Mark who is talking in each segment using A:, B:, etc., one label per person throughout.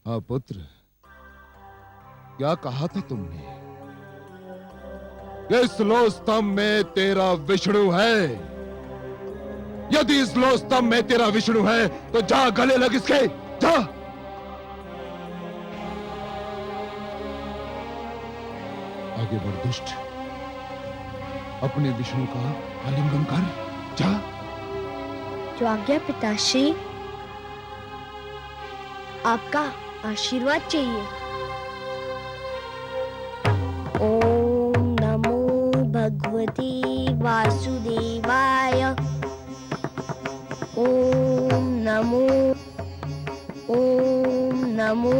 A: हाँ पुत्र, क्या कहा था तुमने? इस लो स्तंभ में तेरा विष्णु है। यदि इस लो स्तंभ में तेरा विष्णु है तो जा गले लग इसके, जा। आगे बढ़ दुष्ट, अपने विष्णु का आलिंगन कर, जा।
B: जो आज्ञा पिताश्री, आपका आशीर्वाद चाहिए। ओम नमो भगवते वासुदेवाय। ओम नमो, ओम नमो।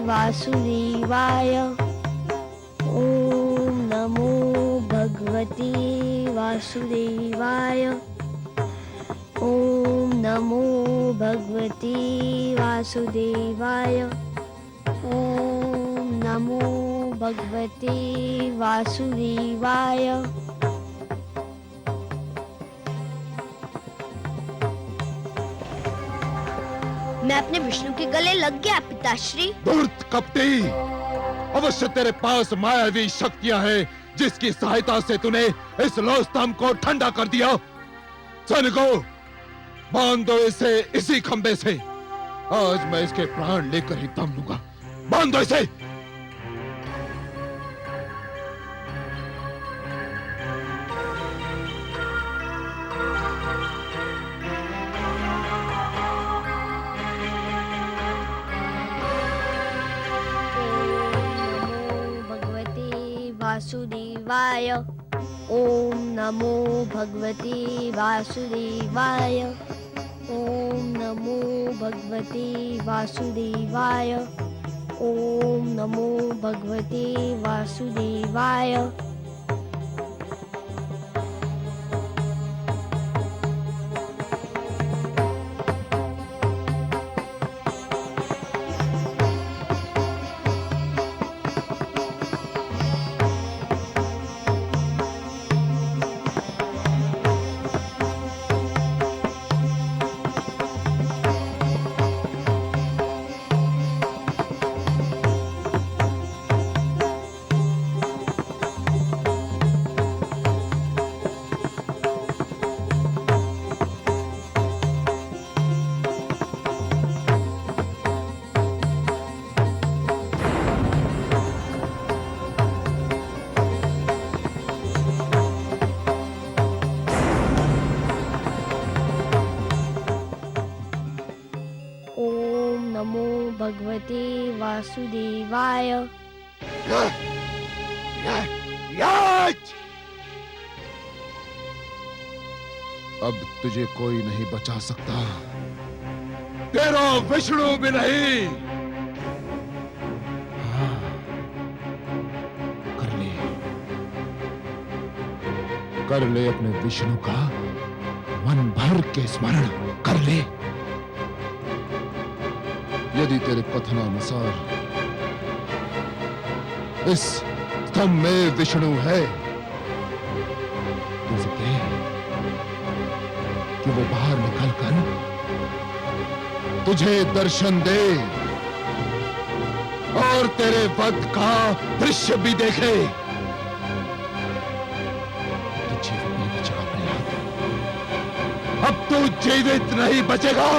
B: वासुदेवाय। ओम नमो भगवते वासुदेवाय। ओम नमो भगवते वासुदेवाय। ओम नमो भगवते वासुदेवाय। मैं अपने विष्णु के गले लग गया पिताश्री।
A: धूर्त कपटी, अवश्य तेरे पास मायावी शक्तियां हैं जिसकी सहायता से तूने इस लो स्तंभ को ठंडा कर दिया। सैनिकों, बांध दो इसे इसी खंबे से। आज मैं इसके प्राण लेकर ही दम लूंगा। बांध दो इसे।
B: वासुदेवाय। ओम नमो भगवते वासुदेवाय। ओम नमो भगवते वासुदेवाय। ओम नमो भगवते वासुदेवाय। भगवते वासुदेवाय।
A: अब तुझे कोई नहीं बचा सकता, तेरा विष्णु भी नहीं। हाँ, कर ले अपने विष्णु का मन भर के स्मरण कर ले। यदि तेरे कथनानुसार इस स्तंभ में विष्णु है तो उसे कह कि वो बाहर निकलकर तुझे दर्शन दे और तेरे वध का दृश्य भी देखे। तो जीवित नहीं बचेगा प्रहलाद, अब तू जीवित नहीं बचेगा।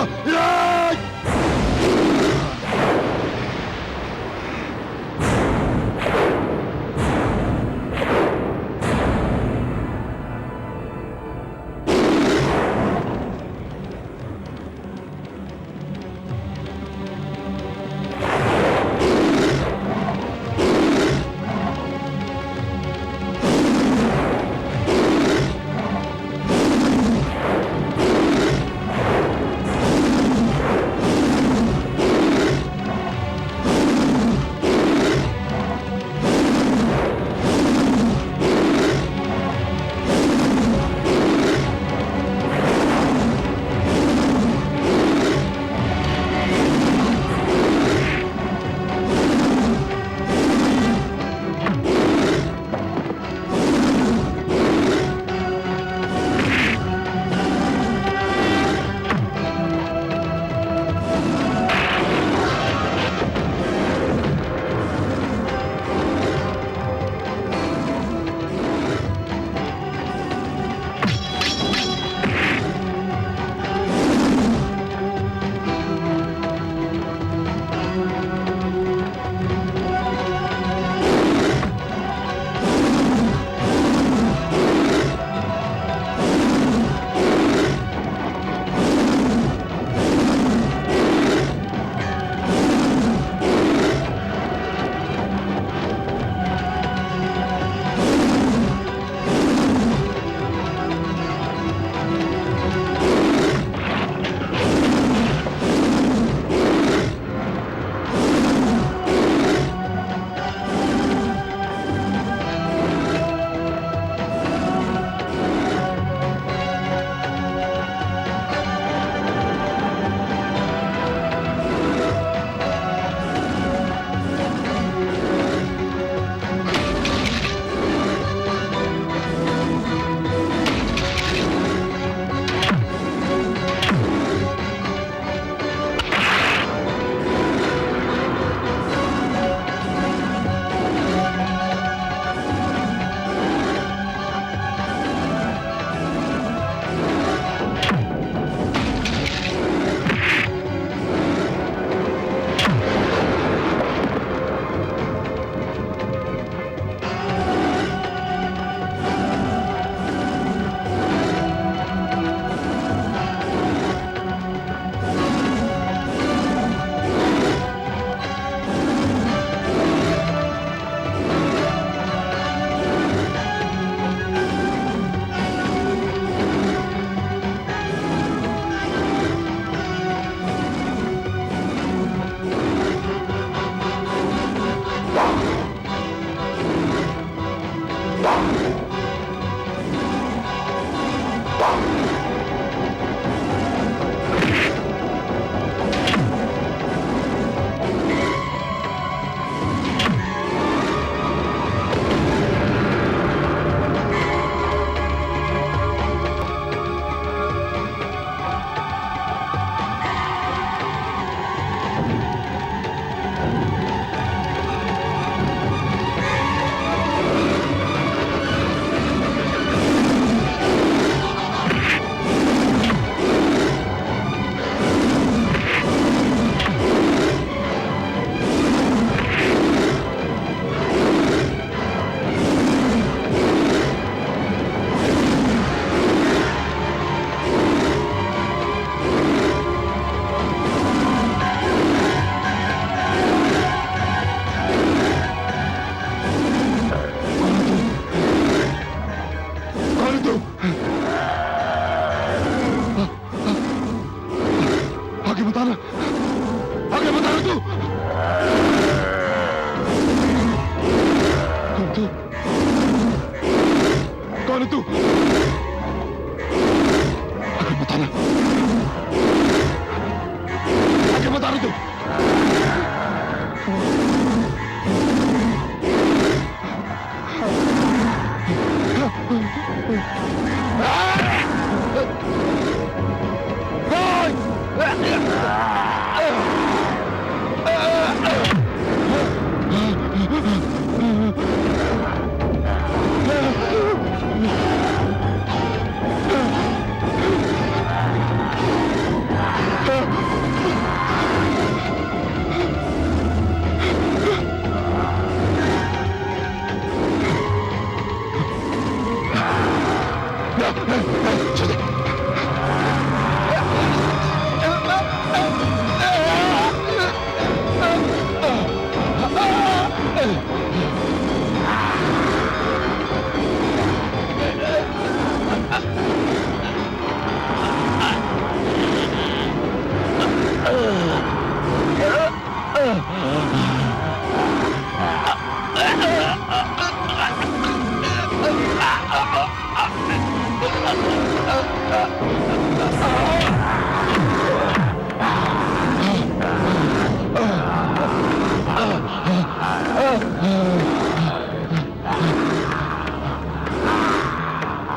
A: उतारो तू।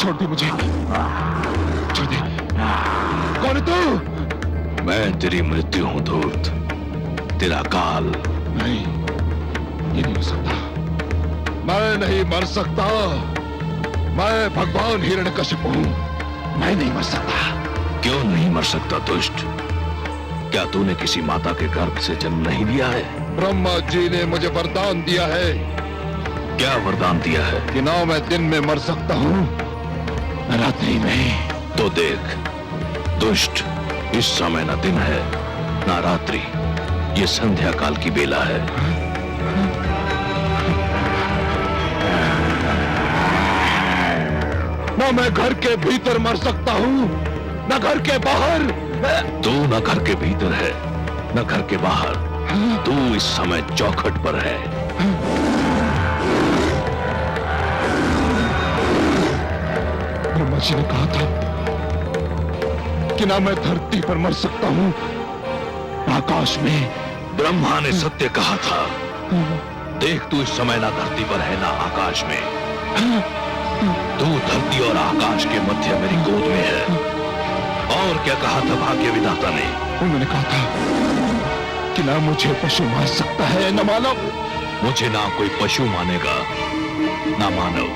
A: छोड़ दे मुझे, छोड़ दे। कौन है तू?
C: मैं तेरी मृत्यु हूं धूर्त, तेरा काल।
A: नहीं, ये नहीं हो सकता। मैं नहीं मर सकता। मैं भगवान हिरण्यकशिपु हूं। मैं नहीं मर सकता।
C: क्यों नहीं मर सकता दुष्ट? क्या तूने किसी माता के गर्भ से जन्म नहीं लिया है?
A: ब्रह्मा जी ने मुझे वरदान दिया है।
C: क्या वरदान दिया है?
A: कि ना मैं दिन में मर सकता हूं, न रात्रि में।
C: तो देख दुष्ट, इस समय न दिन है ना रात्रि, ये संध्या काल की बेला है।
A: ना मैं घर के भीतर मर सकता हूं, न घर के बाहर।
C: तू न घर के भीतर है न घर के बाहर, तू इस समय चौखट पर है।
A: ब्रह्मा जी ने कहा था कि ना मैं धरती पर मर सकता हूं, आकाश में।
C: ब्रह्मा ने सत्य कहा था। देख तू इस समय ना धरती पर है ना आकाश में, तू धरती और आकाश के मध्य मेरी गोद में है। और क्या कहा था भाग्य विधाता ने?
A: उन्होंने कहा था कि ना मुझे पशु मार सकता है न मानव।
C: मुझे ना कोई पशु मानेगा ना मानव।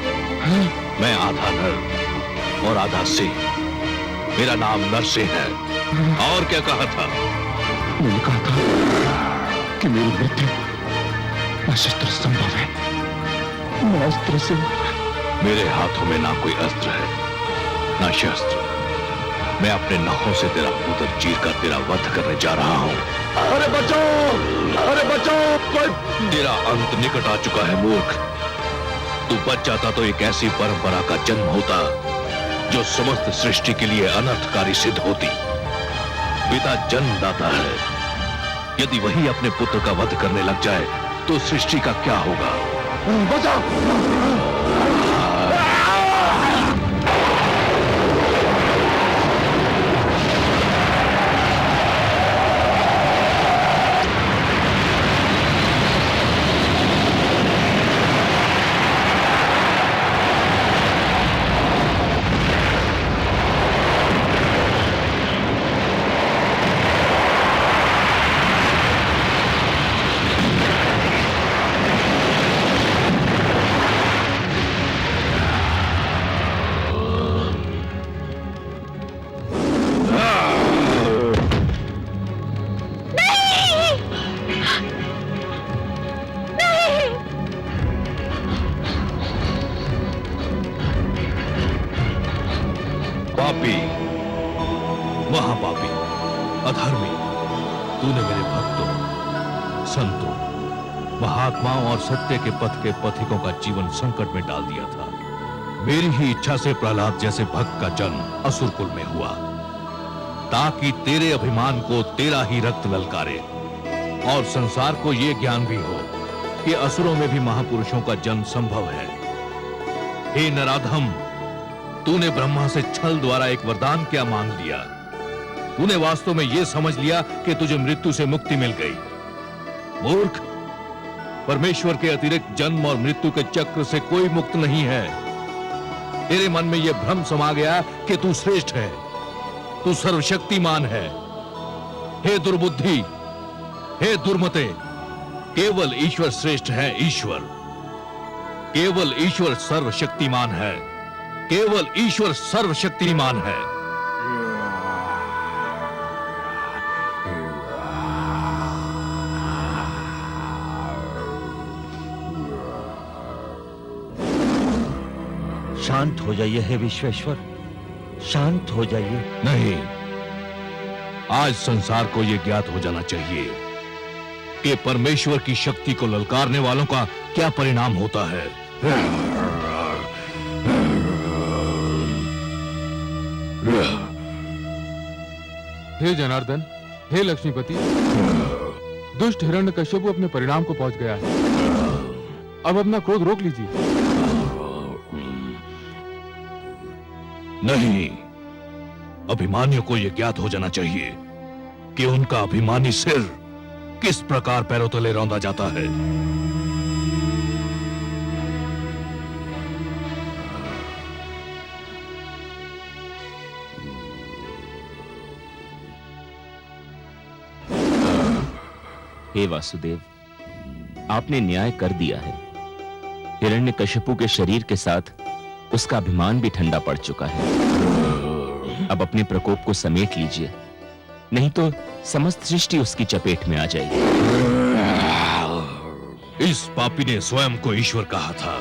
C: मैं आधा नर और आधा सिंह, मेरा नाम नरसिंह है। और क्या कहा था?
A: उन्होंने कहा था कि मेरी मृत्यु न शस्त्र संभव है न अस्त्र से।
C: मेरे हाथों में ना कोई अस्त्र है ना शस्त्र। मैं अपने नखों से तेरा उदर चीर कर तेरा वध करने जा रहा हूं।
A: अरे बचाओ, अरे बचाओ, कोई।
C: तेरा अंत निकट आ चुका है मूर्ख। तू बच जाता तो एक ऐसी परंपरा का जन्म होता जो समस्त सृष्टि के लिए अनर्थकारी सिद्ध होती। पिता जन्मदाता है, यदि वही अपने पुत्र का वध करने लग जाए तो सृष्टि का क्या होगा?
A: बचाओ।
C: पापी, महापापी, अधर्मी, तूने मेरे भक्तों, संतों, महात्माओं और सत्य के पथ के पथिकों का जीवन संकट में डाल दिया था। मेरी ही इच्छा से प्रहलाद जैसे भक्त का जन्म असुर कुल में हुआ, ताकि तेरे अभिमान को तेरा ही रक्त ललकारे और संसार को यह ज्ञान भी हो कि असुरों में भी महापुरुषों का जन्म संभव है। हे नराधम, तूने ब्रह्मा से छल द्वारा एक वरदान क्या मांग लिया तूने वास्तव में यह समझ लिया कि तुझे मृत्यु से मुक्ति मिल गई। मूर्ख, परमेश्वर के अतिरिक्त जन्म और मृत्यु के चक्र से कोई मुक्त नहीं है। तेरे मन में यह भ्रम समा गया कि तू श्रेष्ठ है, तू सर्वशक्तिमान है। हे दुर्बुद्धि, हे दुर्मते, केवल ईश्वर श्रेष्ठ है। ईश्वर, केवल ईश्वर सर्वशक्तिमान है, केवल ईश्वर सर्वशक्तिमान है।
D: शांत हो जाइए हे विश्वेश्वर, शांत हो जाइए।
C: नहीं, आज संसार को यह ज्ञात हो जाना चाहिए कि परमेश्वर की शक्ति को ललकारने वालों का क्या परिणाम होता है।
E: हे जनार्दन, हे लक्ष्मीपति, दुष्ट हिरण्यकश्यप अपने परिणाम को पहुंच गया है। अब अपना क्रोध रोक लीजिए।
C: नहीं, अभिमानियों को यह ज्ञात हो जाना चाहिए कि उनका अभिमानी सिर किस प्रकार पैरों तले रौंदा जाता है।
D: हे वासुदेव, आपने न्याय कर दिया है। हिरण्यकशिपु के शरीर के साथ उसका अभिमान भी ठंडा पड़ चुका है। अब अपने प्रकोप को समेट लीजिए, नहीं तो समस्त सृष्टि उसकी चपेट में आ जाएगी।
C: इस पापी ने स्वयं को ईश्वर कहा था,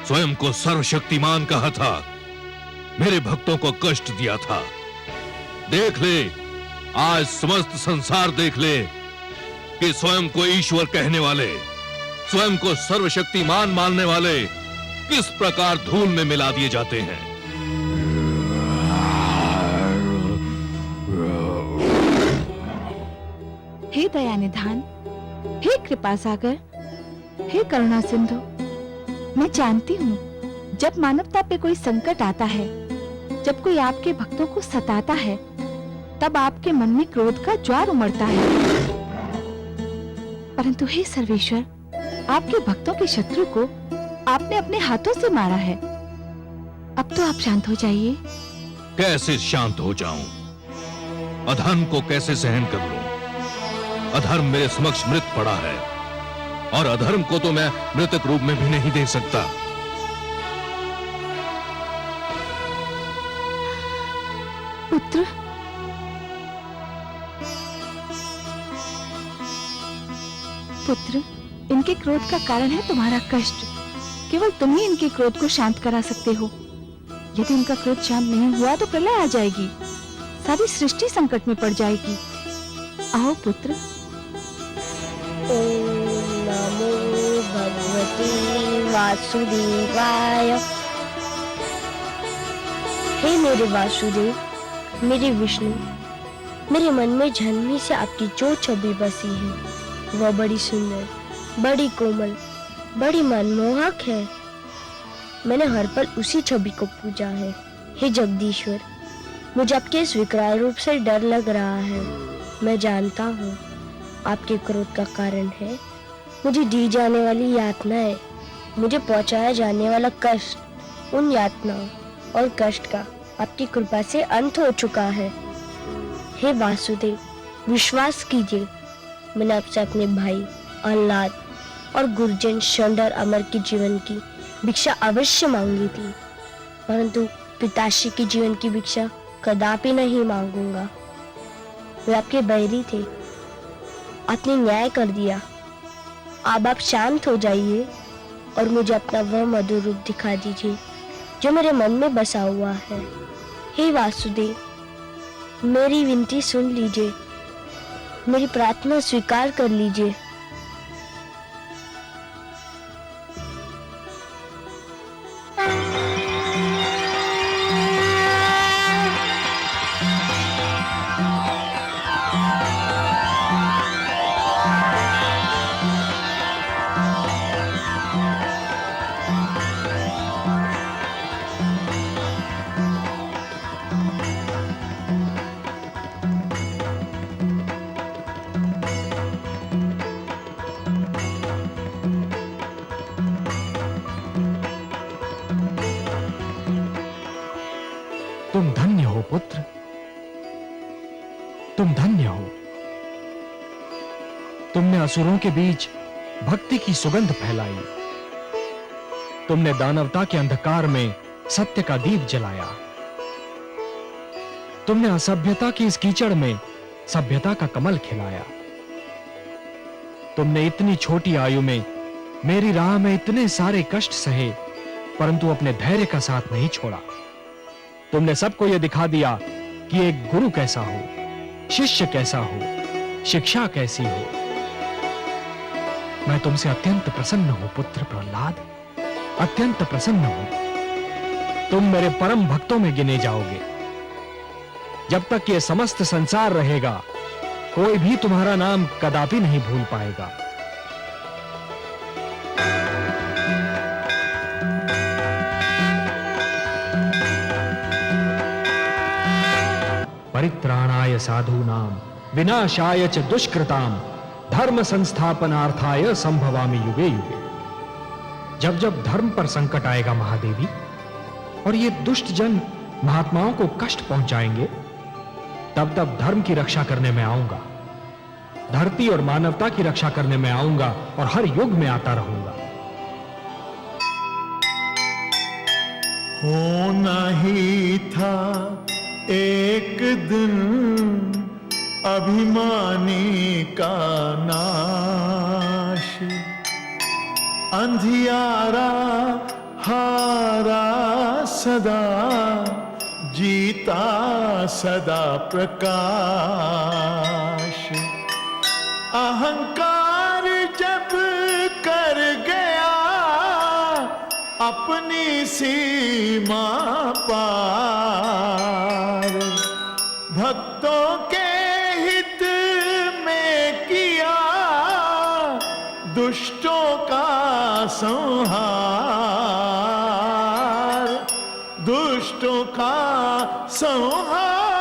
C: स्वयं को सर्वशक्तिमान कहा था, मेरे भक्तों को कष्ट दिया था। देख ले, आज समस्त संसार देख ले कि स्वयं को ईश्वर कहने वाले, स्वयं को सर्वशक्तिमान मानने वाले किस प्रकार धूल में मिला दिए जाते हैं।
F: हे दया निधान, हे कृपा सागर, हे करुणा सिंधु, मैं जानती हूँ जब मानवता पे कोई संकट आता है, जब कोई आपके भक्तों को सताता है, तब आपके मन में क्रोध का ज्वार उमड़ता है। परंतु हे सर्वेश्वर, आपके भक्तों के शत्रु को आपने अपने हाथों से मारा है। अब तो आप शांत हो जाइए।
C: कैसे शांत हो जाऊं? अधर्म को कैसे सहन कर लूं? अधर्म मेरे समक्ष मृत पड़ा है और अधर्म को तो मैं मृतक रूप में भी नहीं दे सकता।
F: पुत्र, पुत्र, इनके क्रोध का कारण है तुम्हारा कष्ट। केवल तुम ही इनके क्रोध को शांत करा सकते हो। यदि इनका क्रोध शांत नहीं हुआ तो प्रलय आ जाएगी, सारी सृष्टि संकट में पड़ जाएगी। आओ पुत्र।
B: ओम नमो भगवते वासुदेवाय। हे मेरे वासुदेव, मेरे विष्णु, मेरे मन में जन्मी से आपकी जो छवि बसी है वह बड़ी सुंदर, बड़ी कोमल, बड़ी मनमोहक है। मैंने हर पल उसी छवि को पूजा है। हे जगदीश्वर, मुझे आपके इस विकराल रूप से डर लग रहा है। मैं जानता हूँ आपके क्रोध का कारण है मुझे दी जाने वाली यातनाएं, मुझे पहुँचाया जाने वाला कष्ट। उन यातनाओं और कष्ट का आपकी कृपा से अंत हो चुका है। हे वासुदेव, विश्वास कीजिए, मैंने आपसे अपने भाई अल्लाद और गुरुजन शंडर अमर के जीवन की भिक्षा अवश्य मांगी थी, परंतु पिताश्री के जीवन की भिक्षा कदापि नहीं मांगूंगा। वे आपके बैरी थे, आपने न्याय कर दिया। अब आप शांत हो जाइए और मुझे अपना वह मधुर रूप दिखा दीजिए जो मेरे मन में बसा हुआ है। हे वासुदेव, मेरी विनती सुन लीजिए, मेरी प्रार्थना स्वीकार कर लीजिए।
G: तुम धन्य हो। तुमने असुरों के बीच भक्ति की सुगंध फैलाई। तुमने दानवता के अंधकार में सत्य का दीप जलाया। तुमने असभ्यता की इस कीचड़ में सभ्यता का कमल खिलाया। तुमने इतनी छोटी आयु में मेरी राह में इतने सारे कष्ट सहे, परंतु अपने धैर्य का साथ नहीं छोड़ा। तुमने सबको यह दिखा दिया कि एक गुरु कैसा हो, शिष्य कैसा हो, शिक्षा कैसी हो। मैं तुमसे अत्यंत प्रसन्न हूं पुत्र प्रहलाद, अत्यंत प्रसन्न हूं। तुम मेरे परम भक्तों में गिने जाओगे। जब तक ये समस्त संसार रहेगा, कोई भी तुम्हारा नाम कदापि नहीं भूल पाएगा। परित्राणाय साधूनां विनाशाय च दुष्कृतां धर्म संस्थापनार्थाय संभवामि युगे युगे। जब जब धर्म पर संकट आएगा महादेवी, और ये दुष्ट जन महात्माओं को कष्ट पहुंचाएंगे, तब तब धर्म की रक्षा करने में आऊंगा, धरती और मानवता की रक्षा करने में आऊंगा और हर युग में आता रहूंगा।
H: होना ही था एक दिन अभिमानी का नाश, अंधियारा हारा सदा, जीता सदा प्रकाश। अहंकार जब कर गया अपनी सीमा पार, भक्तों के हित में किया दुष्टों का संहार, दुष्टों का संहार।